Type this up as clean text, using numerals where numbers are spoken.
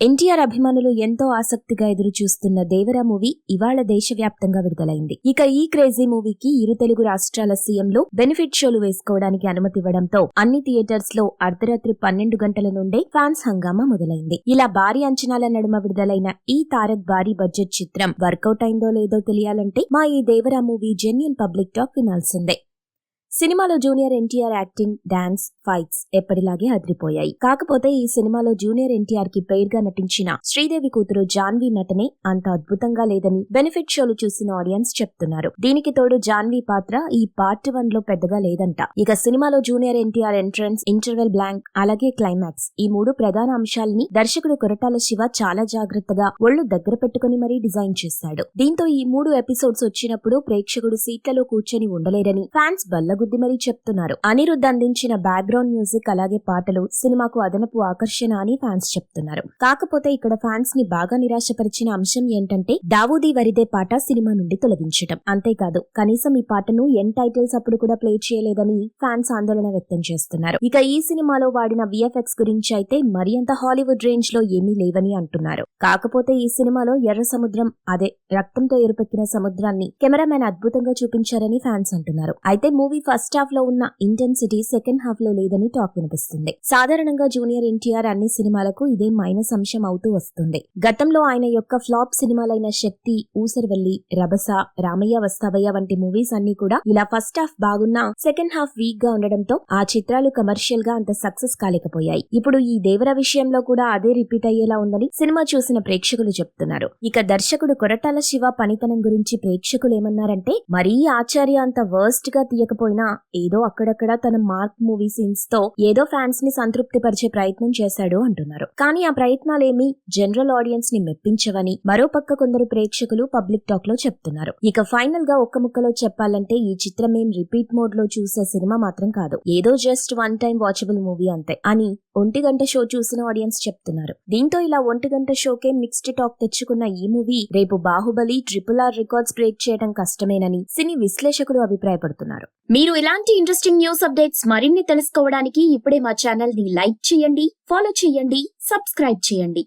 ఎన్టీఆర్ అభిమానులు ఎంతో ఆసక్తిగా ఎదురు చూస్తున్న దేవరా మూవీ ఇవాళ దేశవ్యాప్తంగా విడుదలైంది. ఇక ఈ క్రేజీ మూవీకి ఇరు తెలుగు రాష్ట్రాల సీఎంలు బెనిఫిట్ షోలు వేసుకోవడానికి అనుమతి ఇవ్వడంతో అన్ని థియేటర్స్ లో అర్ధరాత్రి 12 గంటల నుండే ఫ్యాన్స్ హంగామా మొదలైంది. ఇలా భారీ అంచనాల నడుమ విడుదలైన ఈ తారక్ భారీ బడ్జెట్ చిత్రం వర్కౌట్ అయిందో లేదో తెలియాలంటే మా ఈ Devara movie genuine public talk వినాల్సిందే. సినిమాలో junior NTR acting, dance, fights ఎప్పటిలాగే అదిరిపోయాయి. కాకపోతే ఈ సినిమాలో జూనియర్ ఎన్టీఆర్ కి పేరుగా నటించిన శ్రీదేవి కూతురు జాన్వీ నటనే అంత అద్భుతంగా లేదని బెనిఫిట్ షోలు చూసిన ఆడియన్స్ చెప్తున్నారు. దీనికి తోడు జాన్వీ పాత్ర ఈ పార్ట్ 1 లో పెద్దగా లేదంట. ఇక సినిమాలో junior NTR entrance, interval blank, అలాగే క్లైమాక్స్ ఈ 3 ప్రధాన అంశాలని దర్శకుడు కొరటాల శివ చాలా జాగ్రత్తగా ఒళ్ళు దగ్గర పెట్టుకుని మరీ డిజైన్ చేశాడు. దీంతో ఈ 3 ఎపిసోడ్స్ వచ్చినప్పుడు ప్రేక్షకుడు సీట్లలో కూర్చొని ఉండలేరని ఫ్యాన్స్ బల్లగుద్ది మరీ చెప్తున్నారు. అనిరుద్ధ్ అందించిన బ్యాక్గ్రౌండ్ మ్యూజిక్ అలాగే పాటలు సినిమాకు అదనపు ఆకర్షణ అని ఫ్యాన్స్ చెప్తున్నారు. కాకపోతే ఇక్కడ ఫ్యాన్స్ ని బాగా నిరాశపరిచిన అంశం ఏంటంటే దావూదీ వరిదే పాట సినిమా నుండి తొలగించడం. అంతేకాదు కనీసం ఈ పాటను ఎన్ టైటిల్స్ అప్పుడు కూడా ప్లే చేయలేదని ఫ్యాన్స్ ఆందోళన వ్యక్తం చేస్తున్నారు. ఇక ఈ సినిమాలో వాడిన విఎఫ్ఎక్స్ గురించి అయితే మరి అంత హాలీవుడ్ రేంజ్ లో ఏమీ లేవని అంటున్నారు. కాకపోతే ఈ సినిమాలో ఎర్ర సముద్రం, అదే రక్తంతో ఎరుపెక్కిన సముద్రాన్ని కెమెరామెన్ అద్భుతంగా చూపించారని ఫ్యాన్స్ అంటున్నారు. అయితే మూవీ ఫస్ట్ హాఫ్ లో ఉన్న ఇంటెన్సిటీ సెకండ్ హాఫ్ లో లేదని టాక్ వినిపిస్తుంది. సాధారణంగా జూనియర్ ఎన్టీఆర్ అన్ని సినిమాలకు ఇదే మైనస్ అంశం అవుతూ వస్తుంది. గతంలో ఆయన యొక్క ఫ్లాప్ సినిమాలైన శక్తి, ఊసరవెల్లి, రభస, రామయ్య వస్తావయ్య వంటి మూవీస్ అన్ని కూడా ఇలా ఫస్ట్ హాఫ్ బాగున్నా సెకండ్ హాఫ్ వీక్ గా ఉండడంతో ఆ చిత్రాలు కమర్షియల్ గా అంత సక్సెస్ కాలేకపోయాయి. ఇప్పుడు ఈ దేవర విషయంలో కూడా అదే రిపీట్ అయ్యేలా ఉందని సినిమా చూసిన ప్రేక్షకులు చెప్తున్నారు. ఇక దర్శకుడు కొరటాల శివ పనితనం గురించి ప్రేక్షకులు ఏమన్నారంటే మరీ ఆచార్య అంత వర్స్ట్ గా తీయకపోయినా ఏదో అక్కడక్కడ తన మార్క్ మూవీ సీన్స్ తో ఏదో ఫ్యాన్స్ ని సంతృప్తి పరిచే ప్రయత్నం చేశాడు అంటున్నారు. కానీ ఆ ప్రయత్నాలేమీ జనరల్ ఆడియన్స్ ని మెప్పించవని మరోపక్క కొందరు ప్రేక్షకులు పబ్లిక్ టాక్ లో చెప్తున్నారు. ఇక ఫైనల్ గా ఒక్క ముక్కలో చెప్పాలంటే ఈ చిత్రం ఏం రిపీట్ మోడ్ లో చూసే సినిమా మాత్రం కాదు, ఏదో just one time watchable movie అంతే అని 1 గంట షో చూసిన ఆడియన్స్ చెప్తున్నారు. దీంతో ఇలా 1 గంట షోకే మిక్స్డ్ టాక్ తెచ్చుకున్న ఈ మూవీ రేపు బాహుబలి, RRR రికార్డ్స్ బ్రేక్ చేయడం కష్టమేనని సినీ విశ్లేషకులు అభిప్రాయపడుతున్నారు. మీరు ఇలాంటి ఇంట్రెస్టింగ్ న్యూస్ అప్డేట్స్ మరిన్ని తెలుసుకోవడానికి ఇప్పుడే మా ఛానల్ ని లైక్ చేయండి, ఫాలో చేయండి, సబ్స్క్రైబ్ చేయండి.